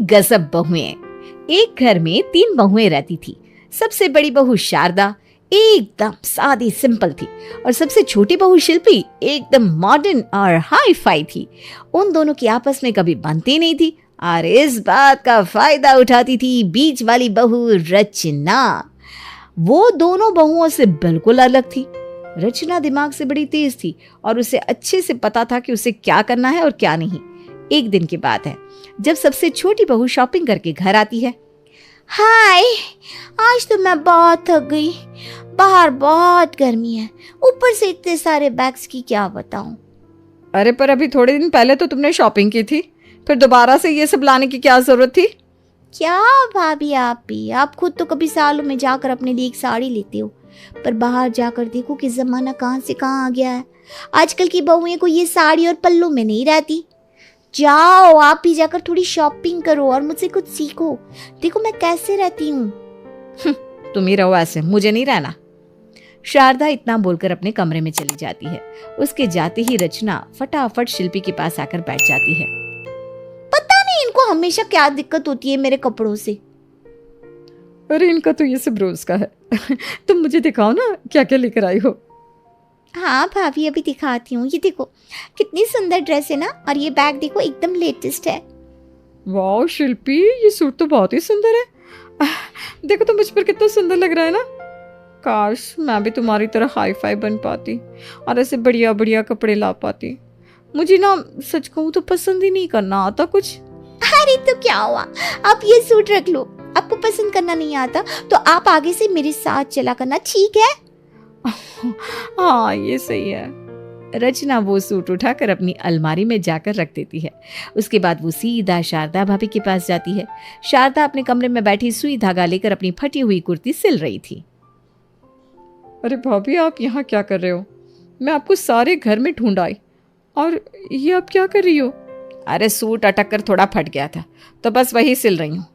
गजब बहुएं। एक घर में 3 बहुएं रहती थी। सबसे बड़ी बहू शारदा एकदम सादी सिंपल थी और सबसे छोटी बहू शिल्पी एकदम मॉडर्न और हाई फाई थी। उन दोनों की आपस में कभी बनती नहीं थी और इस बात का फायदा उठाती थी बीच वाली बहू रचना। वो दोनों बहुओं से बिल्कुल अलग थी। रचना दिमाग से बड़ी तेज थी और उसे अच्छे से पता था कि उसे क्या करना है और क्या नहीं। एक दिन की बात है जब सबसे छोटी बहू शॉपिंग करके घर आती है। हाय, आज तो मैं बहुत थक गई। बाहर बहुत गर्मी है, ऊपर से इतने सारे बैग्स की क्या बताऊं। अरे पर अभी थोड़े दिन पहले तो तुमने शॉपिंग की थी, फिर दोबारा से ये सब लाने की क्या जरूरत थी? क्या भाभी, आप भी, आप खुद तो कभी सालों में जाकर अपने लिए एक साड़ी लेते हो, पर बाहर जाकर देखो कि जमाना कहाँ से कहाँ आ गया है। आजकल की बहुएं को ये साड़ी और पल्लू में नहीं रहती। जाओ, आप भी जाकर थोड़ी शॉपिंग करो और मुझसे कुछ सीखो। देखो मैं कैसे रहती हूँ। तुम ही रहो ऐसे, मुझे नहीं रहना। शारदा इतना बोलकर अपने कमरे में चली जाती है। उसके जाते ही रचना फटाफट शिल्पी के पास आकर बैठ जाती है। पता नहीं इनको हमेशा क्या दिक्कत होती है मेरे कपड़ों से। अरे इनका तो ये सब रोज का है। तुम मुझे दिखाओ ना क्या क्या लेकर आई हो। हाँ भाभी, अभी दिखाती हूँ। ये देखो कितनी सुंदर ड्रेस है ना, और ये बैग देखो एकदम लेटेस्ट है। वाह शिल्पी, ये सूट तो बहुत ही सुंदर है। देखो तो मुझ पर कितना सुंदर लग रहा है ना। काश मैं भी तुम्हारी तरह हाई फाई बन पाती और ऐसे बढ़िया बढ़िया कपड़े ला पाती। मुझे ना सच कहूँ तो पसंद ही नहीं करना आता कुछ। अरे तो क्या हुआ, आप ये सूट रख लो। आपको पसंद करना नहीं आता तो आप आगे से मेरे साथ चला करना, ठीक है? हाँ ये सही है। रचना वो सूट उठाकर अपनी अलमारी में जाकर रख देती है। उसके बाद वो सीधा शारदा भाभी के पास जाती है। शारदा अपने कमरे में बैठी सुई धागा लेकर अपनी फटी हुई कुर्ती सिल रही थी। अरे भाभी, आप यहाँ क्या कर रहे हो? मैं आपको सारे घर में ढूंढ आई और ये आप क्या कर रही हो? अरे सूट अटक कर थोड़ा फट गया था तो बस वही सिल रही हूँ।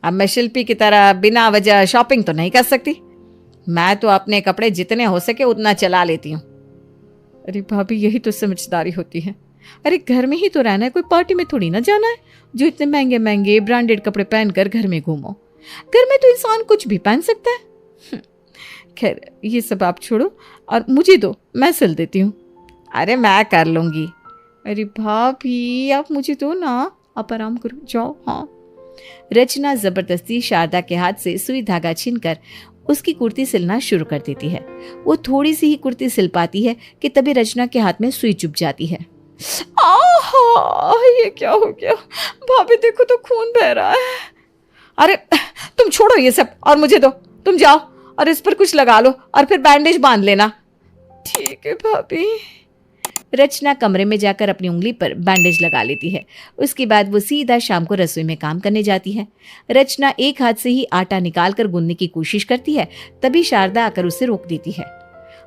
अब मैं शिल्पी की तरह बिना वजह शॉपिंग तो नहीं कर सकती। मैं तो अपने कपड़े जितने हो सके उतना चला लेती हूँ। अरे भाभी, यही तो समझदारी होती है। अरे घर में ही तो रहना है, कोई पार्टी में थोड़ी ना जाना है जो इतने महंगे महंगे ब्रांडेड कपड़े पहनकर घर में घूमो। घर में तो इंसान कुछ भी पहन सकता है। खैर ये सब आप छोड़ो और मुझे दो, मैं सिल देती हूँ। अरे मैं कर लूंगी। अरे भाभी, आप मुझे दो ना, आप आराम करो, जाओ। हाँ। रचना जबरदस्ती शारदा के हाथ से सुई धागा छीनकर उसकी कुर्ती सिलना शुरू कर देती है। वो थोड़ी सी ही कुर्ती सिल पाती है कि तभी रचना के हाथ में सुई चुभ जाती है। आहा, ये क्या हो गया? भाभी देखो तो खून बह रहा है। अरे तुम छोड़ो ये सब और मुझे दो। तुम जाओ और इस पर कुछ लगा लो और फिर बैंडेज बांध लेना। ठीक है भाभी। रचना कमरे में जाकर अपनी उंगली पर बैंडेज लगा लेती है। उसके बाद वो सीधा शाम को रसोई में काम करने जाती है। रचना एक हाथ से ही आटा निकालकर गूंदने की कोशिश करती है, तभी शारदा आकर उसे रोक देती है।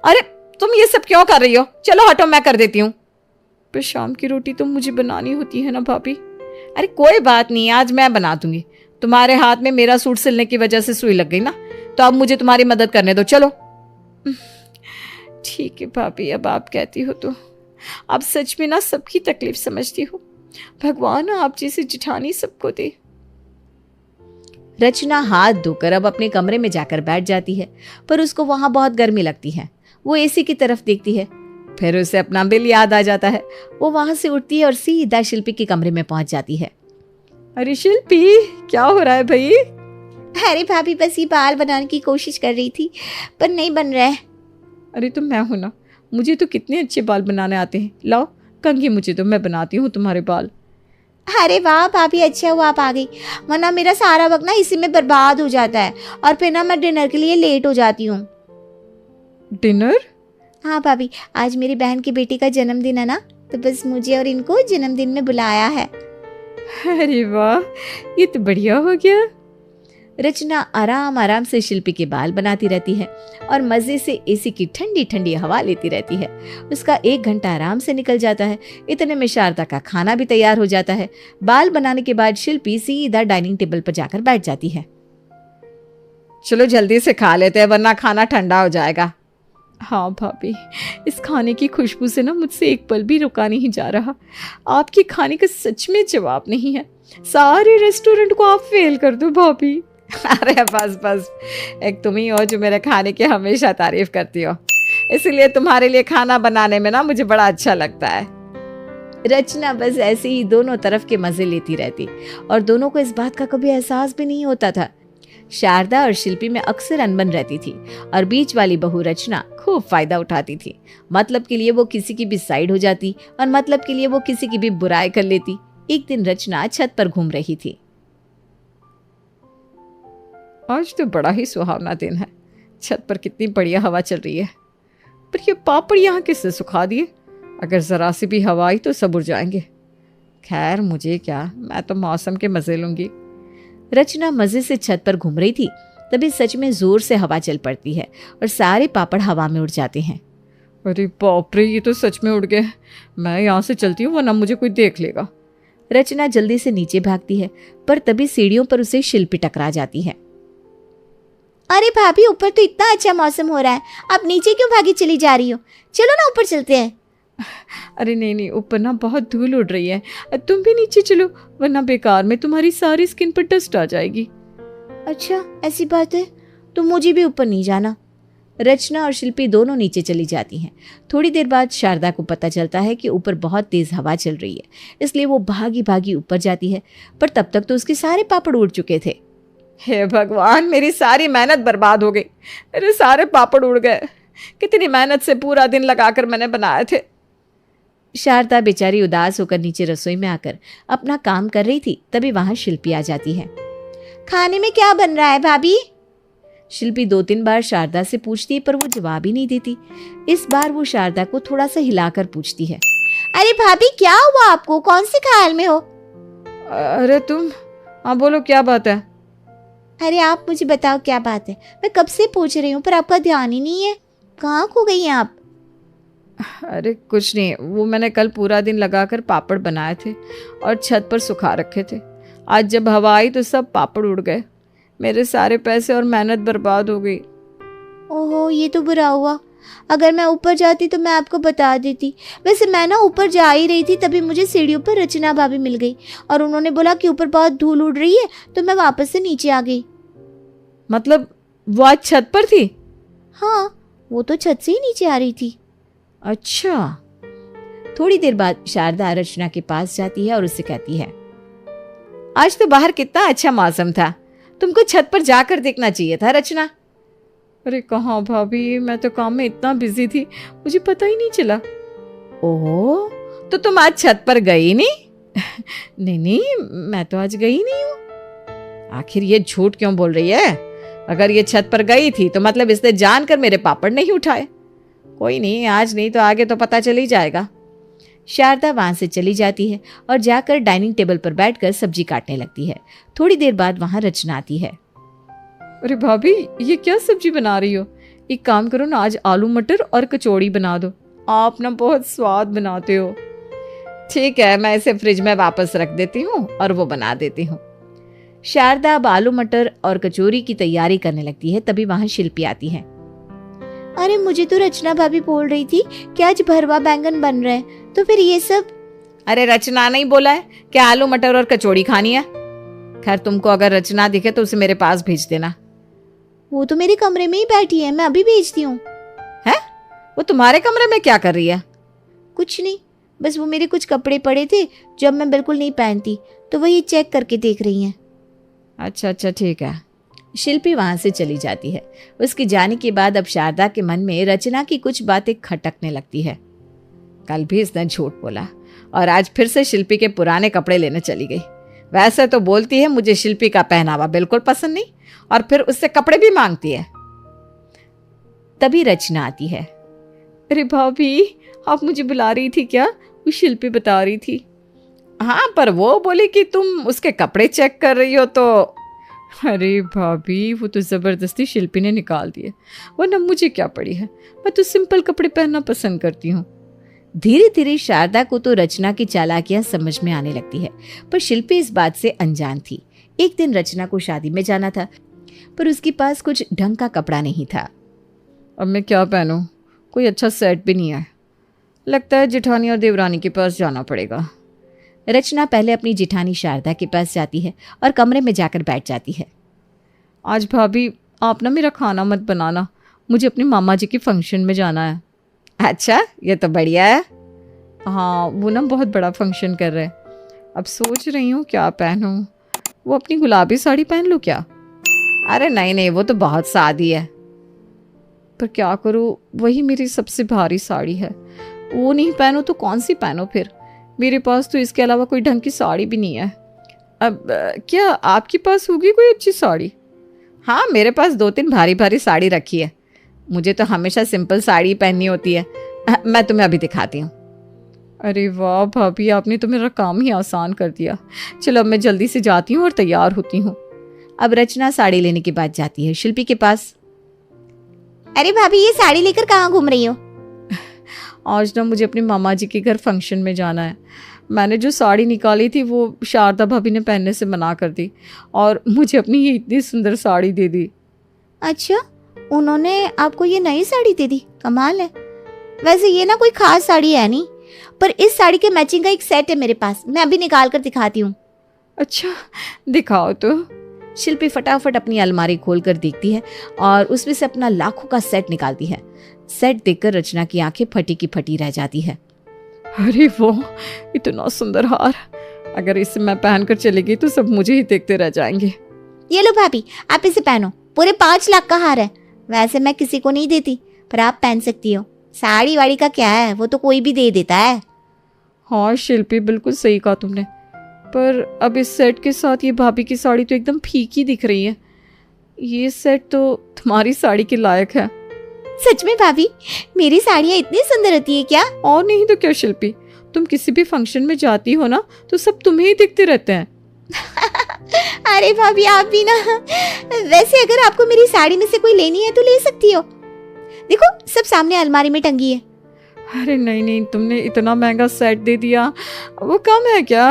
अरे तुम ये सब क्यों कर रही हो? चलो हटो, मैं कर देती हूँ। पर शाम की रोटी तो मुझे बनानी होती है ना भाभी। अरे कोई बात नहीं, आज मैं बना दूंगी। तुम्हारे हाथ में मेरा सूट सिलने की वजह से सुई लग गई ना, तो अब मुझे तुम्हारी मदद करने दो। चलो। ठीक है भाभी, अब आप कहती हो तो। आप सच में ना सबकी तकलीफ समझती हो। भगवान आप जैसे जिठानी सबको दे। रचना हाथ धोकर अब अपने कमरे में जाकर बैठ जाती है, पर उसको वहां बहुत गर्मी लगती है। वो एसी की तरफ देखती है, फिर उसे अपना बिल याद आ जाता है। वो वहां से उठती है और सीधा शिल्पी के कमरे में पहुंच जाती है। अरे शिल्पी, क्या हो रहा है भाई? अरे भाभी, बस ये बाल बनाने की कोशिश कर रही थी पर नहीं बन रहा है। अरे तो मैं हूं ना, मुझे तो कितने अच्छे बाल बनाने आते हैं। लाओ कंघी मुझे दो, मैं बनाती हूँ तुम्हारे बाल। अरे वाह भाभी, अच्छा हुआ आप आ गई, वरना मेरा सारा वक्त ना इसी में बर्बाद हो जाता है और फिर ना मैं डिनर के लिए लेट हो जाती हूँ। डिनर? हाँ भाभी, आज मेरी बहन की बेटी का जन्मदिन है ना, तो बस मुझे और इनको जन्मदिन में बुलाया है। अरे वाह, ये तो बढ़िया हो गया। रचना आराम आराम से शिल्पी के बाल बनाती रहती है और मजे से एसी की ठंडी ठंडी हवा लेती रहती है। उसका 1 घंटा आराम से निकल जाता है। इतने में शारदा का खाना भी तैयार हो जाता है। बाल बनाने के बाद शिल्पी सीधा डाइनिंग टेबल पर जाकर बैठ जाती है। चलो जल्दी से खा लेते हैं वरना खाना ठंडा हो जाएगा। हाँ भाभी, इस खाने की खुशबू से ना मुझसे एक पल भी रुका नहीं जा रहा। आपके खाने का सच में जवाब नहीं है। सारे रेस्टोरेंट को आप फेल कर दो भाभी। अरे बस बस, एक तुम ही हो जो मेरे खाने की हमेशा तारीफ करती हो, इसीलिए तुम्हारे लिए खाना बनाने में ना मुझे बड़ा अच्छा लगता है। रचना बस ऐसे ही दोनों तरफ के मजे लेती रहती और दोनों को इस बात का कभी एहसास भी नहीं होता था। शारदा और शिल्पी में अक्सर अनबन रहती थी और बीच वाली बहू रचना खूब फायदा उठाती थी। मतलब के लिए वो किसी की भी साइड हो जाती और मतलब के लिए वो किसी की भी बुराई कर लेती। एक दिन रचना छत पर घूम रही थी। आज तो बड़ा ही सुहावना दिन है। छत पर कितनी बढ़िया हवा चल रही है। पर ये पापड़ यहाँ किससे सुखा दिए? अगर जरा सी भी हवा आई तो सब उड़ जाएंगे। खैर मुझे क्या, मैं तो मौसम के मजे लूंगी। रचना मजे से छत पर घूम रही थी, तभी सच में जोर से हवा चल पड़ती है और सारे पापड़ हवा में उड़ जाते हैं। अरे बाप रे, ये तो सच में उड़ गए। मैं यहाँ से चलती हूँ वरना मुझे कोई देख लेगा। रचना जल्दी से नीचे भागती है, पर तभी सीढ़ियों पर उसे शिल्पी टकरा जाती है। अरे भाभी, ऊपर तो इतना अच्छा मौसम हो रहा है, आप नीचे क्यों भागी चली जा रही हो? चलो ना ऊपर चलते हैं। अरे नहीं, ऊपर ना बहुत धूल उड़ रही है। तुम भी नीचे चलो, वरना बेकार में तुम्हारी सारी स्किन पर डस्ट आ जाएगी। अच्छा ऐसी बात है, तो मुझे भी ऊपर नहीं जाना। रचना और शिल्पी दोनों नीचे चली जाती हैं। थोड़ी देर बाद शारदा को पता चलता है कि ऊपर बहुत तेज हवा चल रही है, इसलिए वो भागी भागी ऊपर जाती है, पर तब तक तो उसके सारे पापड़ उड़ चुके थे। हे भगवान, मेरी सारी मेहनत बर्बाद हो गई। मेरे सारे पापड़ उड़ गए। कितनी मेहनत से पूरा दिन लगाकर मैंने बनाए थे। शारदा बेचारी उदास होकर नीचे रसोई में आकर अपना काम कर रही थी, तभी वहां शिल्पी आ जाती है। खाने में क्या बन रहा है भाभी? शिल्पी 2-3 बार शारदा से पूछती है, पर वो जवाब ही नहीं देती। इस बार वो शारदा को थोड़ा सा हिलाकर पूछती है। अरे भाभी, क्या हुआ आपको? कौन से ख्याल में हो? अरे तुम, हाँ बोलो क्या बात है? अरे आप मुझे बताओ क्या बात है। मैं कब से पूछ रही हूँ पर आपका ध्यान ही नहीं है। कहाँ खो गई हैं आप? अरे कुछ नहीं, वो मैंने कल पूरा दिन लगाकर पापड़ बनाए थे और छत पर सुखा रखे थे। आज जब हवा आई तो सब पापड़ उड़ गए। मेरे सारे पैसे और मेहनत बर्बाद हो गई। ओहो, ये तो बुरा हुआ। अगर मैं ऊपर जाती तो मैं आपको बता देती। वैसे मैं ना ऊपर जा ही रही थी, तभी मुझे सीढ़ियों पर रचना भाभी मिल गई और उन्होंने बोला कि ऊपर बहुत धूल उड़ रही है, तो मैं वापस से नीचे आ गई। मतलब वो आज छत पर थी? हाँ, वो तो छत से ही नीचे आ रही थी। अच्छा। थोड़ी देर बाद शारदा रचना के पास जाती है और उससे कहती है, आज तो बाहर कितना अच्छा मौसम था, तुमको छत पर जाकर देखना चाहिए था रचना। अरे कहाँ भाभी, मैं तो काम में इतना बिजी थी, मुझे पता ही नहीं चला। ओह, तो तुम आज छत पर गई नहीं? नहीं, मैं तो आज गई नहीं हूँ। आखिर ये झूठ क्यों बोल रही है? अगर ये छत पर गई थी तो मतलब इसने जानकर मेरे पापड़ नहीं उठाए। कोई नहीं, आज नहीं तो आगे तो पता चल ही जाएगा। शारदा वहां से चली जाती है और जाकर डाइनिंग टेबल पर बैठकर सब्जी काटने लगती है। थोड़ी देर बाद वहां रचना आती है। अरे भाभी, ये क्या सब्जी बना रही हो? एक काम करो ना, आज आलू मटर और कचौड़ी बना दो। आप ना बहुत स्वाद बनाते हो। ठीक है, मैं इसे फ्रिज में वापस रख देती हूँ और वो बना देती हूँ। शारदा अब आलू मटर और कचौरी की तैयारी करने लगती है, तभी वहां शिल्पी आती है। अरे मुझे तो रचना भाभी बोल रही थी कि आज भरवा बैंगन बन रहे हैं, तो फिर ये सब? अरे रचना नहीं बोला है कि आलू मटर और कचौड़ी खानी है? खैर, तुमको अगर रचना दिखे तो उसे मेरे पास भेज देना। वो तो मेरे कमरे में ही बैठी है, मैं अभी भेजती हूँ। है? वो तुम्हारे कमरे में क्या कर रही है? कुछ नहीं, बस वो मेरे कुछ कपड़े पड़े थे जब मैं बिल्कुल नहीं पहनती, तो वही चेक करके देख रही हैं। अच्छा, ठीक है। शिल्पी वहां से चली जाती है। उसके जाने के बाद अब शारदा के मन में रचना की कुछ बातें खटकने लगती है। कल भी इसने झूठ बोला और आज फिर से शिल्पी के पुराने कपड़े लेने चली गई। वैसे तो बोलती है मुझे शिल्पी का पहनावा बिल्कुल पसंद नहीं, और फिर उससे कपड़े भी मांगती है। तभी रचना आती है। अरे भाभी, आप मुझे बुला रही थी क्या? वो शिल्पी बता रही थी। हाँ, पर वो बोली कि तुम उसके कपड़े चेक कर रही हो तो। अरे भाभी, वो तो जबरदस्ती शिल्पी ने निकाल दिए, वरना मुझे क्या पड़ी है। मैं तो सिंपल कपड़े पहनना पसंद करती हूँ। धीरे धीरे शारदा को तो रचना की चालाकियां समझ में आने लगती है, पर शिल्पी इस बात से अनजान थी। एक दिन रचना को शादी में जाना था, पर उसके पास कुछ ढंग का कपड़ा नहीं था। अब मैं क्या पहनूं? कोई अच्छा सेट भी नहीं है। लगता है जेठानी और देवरानी के पास जाना पड़ेगा। रचना पहले अपनी जेठानी शारदा के पास जाती है और कमरे में जाकर बैठ जाती है। आज भाभी आप ना मेरा खाना मत बनाना, मुझे अपने मामा जी के फंक्शन में जाना है। अच्छा, ये तो बढ़िया है। हाँ, वो ना बहुत बड़ा फंक्शन कर रहे हैं। अब सोच रही हूँ क्या पहनूं। वो अपनी गुलाबी साड़ी पहन लूँ क्या? अरे नहीं नहीं, वो तो बहुत सादी है। पर क्या करूँ, वही मेरी सबसे भारी साड़ी है। वो नहीं पहनूं तो कौन सी पहनूं फिर? मेरे पास तो इसके अलावा कोई ढंग की साड़ी भी नहीं है। अब क्या आपके पास होगी कोई अच्छी साड़ी? हाँ, मेरे पास 2-3 भारी भारी साड़ी रखी है। मुझे तो हमेशा सिंपल साड़ी पहननी होती है। मैं तुम्हें अभी दिखाती हूँ। अरे वाह भाभी, आपने तो मेरा काम ही आसान कर दिया। चलो अब मैं जल्दी से जाती हूँ और तैयार होती हूँ। अब रचना साड़ी लेने के बाद जाती है शिल्पी के पास। अरे भाभी, ये साड़ी लेकर कहाँ घूम रही हो? आज ना मुझे अपने मामा जी के घर फंक्शन में जाना है। मैंने जो साड़ी निकाली थी वो शारदा भाभी ने पहनने से मना कर दी और मुझे अपनी ये इतनी सुंदर साड़ी दे दी। अच्छा, उन्होंने आपको ये नई साड़ी दे दी? कमाल है। वैसे ये ना कोई खास साड़ी है नहीं, पर इस साड़ी के मैचिंग का एक सेट है मेरे पास, मैं अभी निकाल कर दिखाती हूँ। अच्छा, दिखाओ तो। शिल्पी फटाफट अपनी अलमारी खोलकर देखती है और उसमें से अपना लाखों का सेट निकालती है। सेट देखकर रचना की आंखें फटी की फटी रह जाती है। अरे वो इतना सुंदर हार, अगर इसे मैं पहनकर चलेगी तो सब मुझे ही देखते रह जाएंगे। ये लो भाभी, आप इसे पहनो। पूरे 5 लाख का हार है। वैसे मैं किसी को नहीं देती, पर आप पहन सकती हो। साड़ी वाड़ी का क्या है, वो तो कोई भी दे देता है। हाँ शिल्पी, बिल्कुल सही कहा तुमने। पर अब इस सेट के साथ ये भाभी की साड़ी तो एकदम फीकी दिख रही है। ये सेट तो तुम्हारी साड़ी के लायक है। सच में भाभी, मेरी साड़ियाँ इतनी सुंदर होती है क्या? और नहीं तो क्या शिल्पी, तुम किसी भी फंक्शन में जाती हो ना तो सब तुम्हें ही दिखते रहते हैं। अरे भाभी, आप भी ना। वैसे अगर आपको मेरी साड़ी में से कोई लेनी है तो ले सकती हो। देखो, सब सामने अलमारी में टंगी है। अरे नहीं नहीं, तुमने इतना महंगा सेट दे दिया, वो कम है क्या?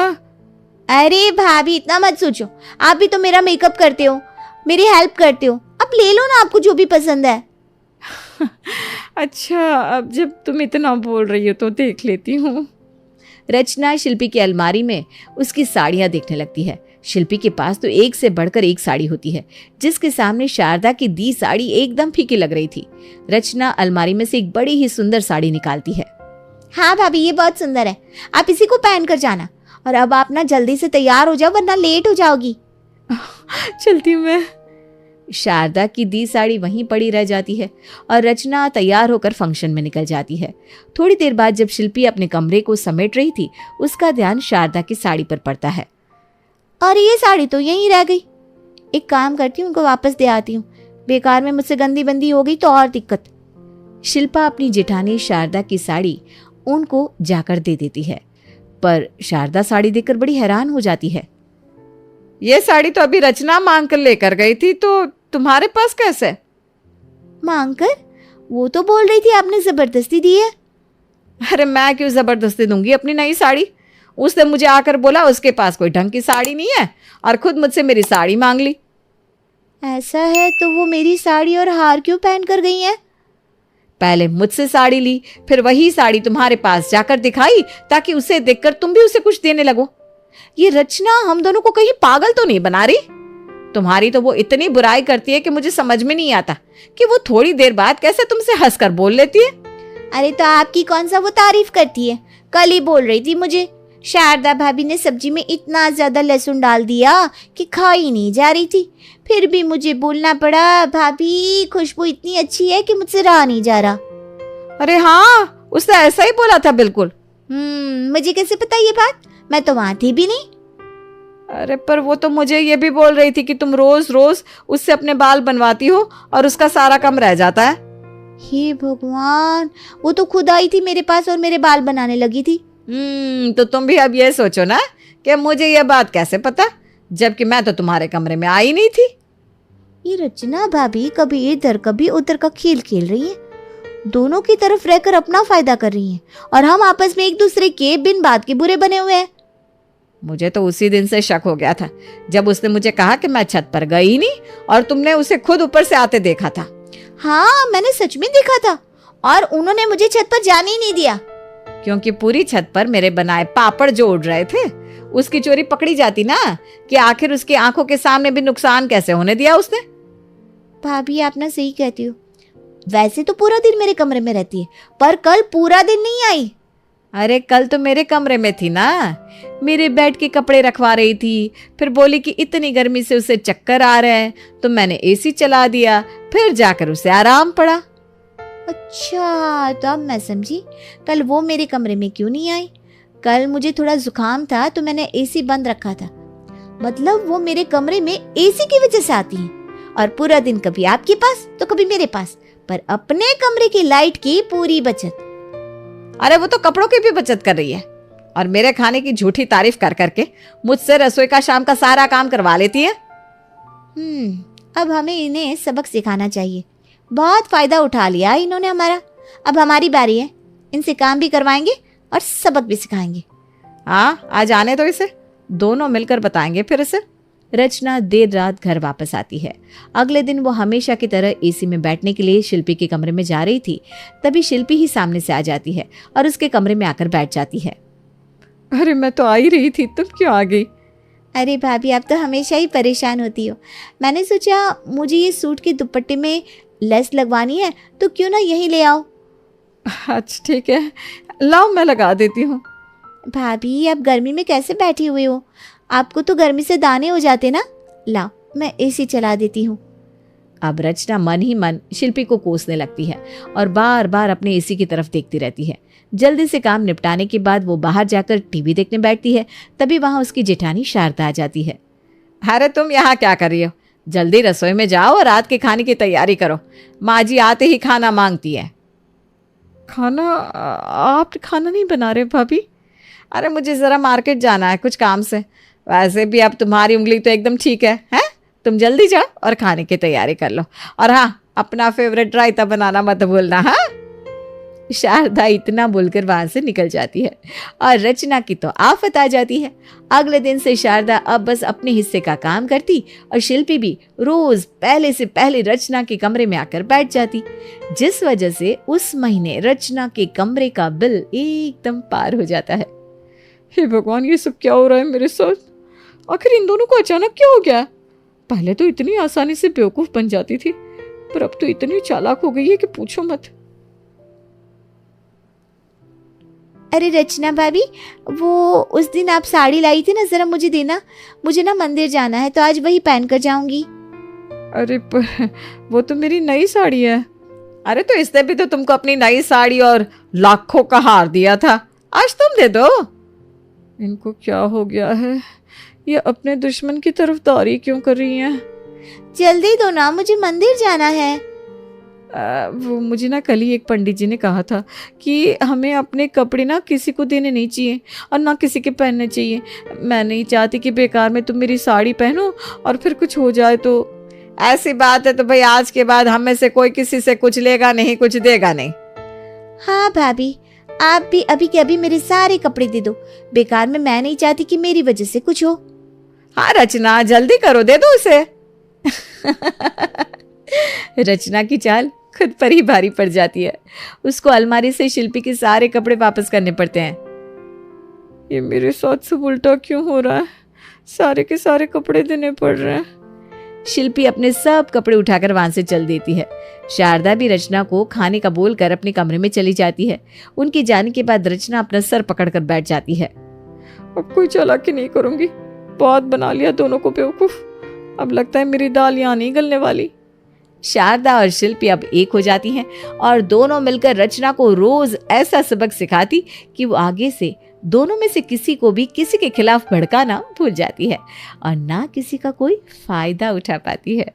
अरे भाभी, इतना मत सोचो। आप भी तो मेरा मेकअप करते हो, मेरी हेल्प करते हो। अब ले लो ना, आपको जो भी पसंद है। अच्छा, अब जब तुम इतना बोल रही हो तो देख लेती हूँ। रचना शिल्पी की अलमारी में उसकी साड़ियां देखने लगती है। शिल्पी के पास तो एक से बढ़कर एक साड़ी होती है, जिसके सामने शारदा की दी साड़ी एकदम फीकी लग रही थी। रचना अलमारी में से एक बड़ी ही सुंदर साड़ी निकालती है। हाँ भाभी, ये बहुत सुंदर है, आप इसी को पहन कर जाना। और अब आप ना जल्दी से तैयार हो जाओ, वरना लेट हो जाओगी। चलती हूँ मैं। शारदा की दी साड़ी वहीं पड़ी रह जाती है और रचना तैयार होकर फंक्शन में निकल जाती है। थोड़ी देर बाद जब शिल्पी अपने कमरे को समेट रही थी, उसका ध्यान शारदा की साड़ी पर पड़ता है। और ये साड़ी तो यहीं रह गई। एक काम करती हूँ, उनको वापस दे आती हूँ। बेकार में मुझसे गंदी बंदी हो गई तो और दिक्कत। शिल्पा अपनी जेठानी शारदा की साड़ी उनको जाकर दे देती है, पर शारदा साड़ी देखकर बड़ी हैरान हो जाती है। ये साड़ी तो अभी रचना मांग कर लेकर गई थी, तो तुम्हारे पास कैसे? मांग कर? वो तो बोल रही थी आपने जबरदस्ती दी है। अरे मैं क्यों जबरदस्ती दूंगी अपनी नई साड़ी? उसने मुझे आकर बोला उसके पास कोई ढंग की साड़ी नहीं है और खुद मुझसे मेरी साड़ी मांग ली। ऐसा है तो वो मेरी साड़ी और हार क्यों पहन कर गई है? पहले मुझसे साड़ी ली, फिर वही साड़ी तुम्हारे पास जाकर दिखाई ताकि उसे देखकर तुम भी उसे कुछ देने लगो। ये रचना हम दोनों को कहीं पागल तो नहीं बना रही? तुम्हारी तो वो इतनी बुराई करती है कि मुझे समझ में नहीं आता कि वो थोड़ी देर बाद कैसे तुमसे हंसकर बोल लेती है। अरे तो आपकी कौन सा वो तारीफ करती है? कल ही बोल रही थी मुझे, शारदा भाभी ने सब्जी में इतना ज्यादा लहसुन डाल दिया कि खाई नहीं जा रही थी। फिर भी मुझे बोलना पड़ा, भाभी खुशबू इतनी अच्छी है कि मुझसे रहा नहीं जा रहा। अरे हाँ, उसने ऐसा ही बोला था बिल्कुल। मुझे कैसे पता ये बात? मैं तो वहां थी भी नहीं। अरे पर वो तो मुझे ये भी बोल रही थी कि तुम रोज रोज उससे अपने बाल बनवाती हो और उसका सारा काम रह जाता है। हे भगवान, वो तो खुद आई थी मेरे पास और मेरे बाल बनाने लगी थी। तो तुम भी अब ये सोचो ना कि मुझे ये बात कैसे पता, जबकि मैं तो तुम्हारे कमरे में आई नहीं थी। ये रचना भाभी कभी इधर कभी उधर का खेल खेल रही है। दोनों की तरफ रहकर अपना फायदा कर रही हैं और हम आपस में एक दूसरे के बिन बात के बुरे बने हुए हैं। मुझे तो उसी दिन से शक हो गया था जब उसने मुझे कहा कि मैं छत पर गई नहीं और तुमने उसे खुद ऊपर से आते देखा था। हाँ, मैंने सच में देखा था और उन्होंने मुझे छत पर जाने ही नहीं दिया। क्योंकि पूरी छत पर मेरे बनाए पापड़ जो उड़ रहे थे, उसकी चोरी पकड़ी जाती ना, कि आखिर उसकी आंखों के सामने भी नुकसान कैसे होने दिया उसने। भाभी आप ना सही कहती हो, वैसे तो पूरा दिन मेरे कमरे में रहती है, पर कल पूरा दिन नहीं आई। अरे कल तो मेरे कमरे में थी ना, मेरे बेड के कपड़े रखवा रही थी, फिर बोली कि इतनी गर्मी से उसे चक्कर आ रहे हैं, तो मैंने एसी चला दिया, फिर जाकर उसे आराम पड़ा। अच्छा, तो अब मैं समझी, कल वो मेरे कमरे में क्यों नहीं आई। कल मुझे थोड़ा जुकाम था तो मैंने एसी बंद रखा था, मतलब वो मेरे कमरे में एसी की वजह से आती है, और पूरा दिन कभी आपके पास तो कभी मेरे पास, पर अपने कमरे की लाइट की पूरी बचत। अरे वो तो कपड़ों की भी बचत कर रही है, और मेरे खाने की झूठी तारीफ कर करके मुझसे रसोई का शाम का सारा काम करवा लेती है। अब हमें इन्हें सबक सिखाना चाहिए। बहुत फायदा उठा लिया इन्होंने हमारा। अब हमारी बारी है, इनसे काम भी करवाएंगे और सबक भी सिखाएंगे। हाँ, आज आने तो इसे, दोनों मिलकर बताएंगे फिर इसे। रचना देर रात घर वापस आती है। अगले दिन वो हमेशा की तरह एसी में बैठने के लिए शिल्पी के कमरे में जा रही थी। तभी शिल्पी ही सामने से आ जाती है और उसके कमरे में आकर बैठ जाती है। अरे मैं तो आ ही रही थी, तुम क्यों आ गई? अरे भाभी, आप तो हमेशा ही परेशान होती हो। मैंने सोचा मुझे ये सूट के दुपट्टे में लेस लगवानी है, तो क्यों ना यही ले आओ। अच्छा ठीक है, लाओ मैं लगा देती हूँ। भाभी, आप गर्मी में कैसे बैठी हुई हो? आपको तो गर्मी से दाने हो जाते ना। लाओ, मैं एसी चला देती हूँ। अब रचना मन ही मन शिल्पी को कोसने लगती है और बार बार अपने एसी की तरफ देखती रहती है। जल्दी से काम निपटाने के बाद वो बाहर जाकर टीवी देखने बैठती है। तभी वहां उसकी जेठानी शारदा आ जाती है। अरे तुम यहाँ क्या कर रही हो? जल्दी रसोई में जाओ और रात के खाने की तैयारी करो, माँ जी आते ही खाना मांगती है। खाना? आप खाना नहीं बना रहे भाभी? अरे मुझे ज़रा मार्केट जाना है कुछ काम से। वैसे भी अब तुम्हारी उंगली तो एकदम ठीक है, हैं? तुम जल्दी जाओ और खाने की तैयारी कर लो। और हाँ, अपना फेवरेट रायता बनाना मत भूलना। हाँ, शारदा इतना बोलकर वहां से निकल जाती है और रचना की तो आफत आ जाती है। अगले दिन से शारदा अब बस अपने हिस्से का काम करती और शिल्पी भी रोज पहले से पहले रचना के कमरे में आकर बैठ जाती, जिस वजह से उस महीने रचना के कमरे का बिल एकदम पार हो जाता है। हे भगवान, ये सब क्या हो रहा है मेरे साथ? आखिर इन दोनों को अचानक क्या हो गया? पहले तो इतनी आसानी से बेवकूफ बन जाती थी, पर अब तो इतनी चालाक हो गई है कि पूछो मत। अरे रचना भाभी, वो उस दिन आप साड़ी लाई थी ना, जरा मुझे देना। मुझे ना मंदिर जाना है, तो आज वही पहन कर जाऊंगी। अरे पर वो तो मेरी नई साड़ी है। अरे तो इसने भी तो तुमको अपनी नई साड़ी और लाखों का हार दिया था, आज तुम दे दो। इनको क्या हो गया है? ये अपने दुश्मन की तरफदारी क्यों कर रही हैं? जल्दी दो ना, मुझे मंदिर जाना है। वो मुझे ना कल ही एक पंडित जी ने कहा था कि हमें अपने कपड़े ना किसी को देने नहीं चाहिए और ना किसी के पहनने चाहिए। मैं नहीं चाहती कि बेकार में तुम मेरी साड़ी पहनो और फिर कुछ हो जाए तो। ऐसी बात है तो भाई आज के बाद हम में से कोई किसी से कुछ लेगा नहीं, कुछ देगा नहीं। हाँ भाभी, आप भी अभी के अभी मेरे सारे कपड़े दे दो। बेकार में मैं नहीं चाहती कि मेरी वजह से कुछ हो। हाँ रचना, जल्दी करो, दे दो उसे। रचना की चाल खुद पर ही भारी पड़ जाती है। उसको अलमारी से शिल्पी के सारे कपड़े वापस करने पड़ते हैं। ये मेरे साथ सब उल्टा क्यों हो रहा है? सारे के सारे कपड़े देने पड़ रहे हैं। शिल्पी अपने सब कपड़े उठाकर वहां से चल देती है। शारदा भी रचना को खाने का बोलकर अपने कमरे में चली जाती है। उनके जाने के बाद रचना अपना सर पकड़कर बैठ जाती है। अब कोई चालाकी नहीं करूंगी, बहुत बना लिया दोनों को बेवकूफ। अब लगता है मेरी दाल यहाँ नहीं गलने वाली। शारदा और शिल्पी अब एक हो जाती हैं और दोनों मिलकर रचना को रोज ऐसा सबक सिखाती कि वो आगे से दोनों में से किसी को भी किसी के खिलाफ भड़काना भूल जाती है और ना किसी का कोई फायदा उठा पाती है।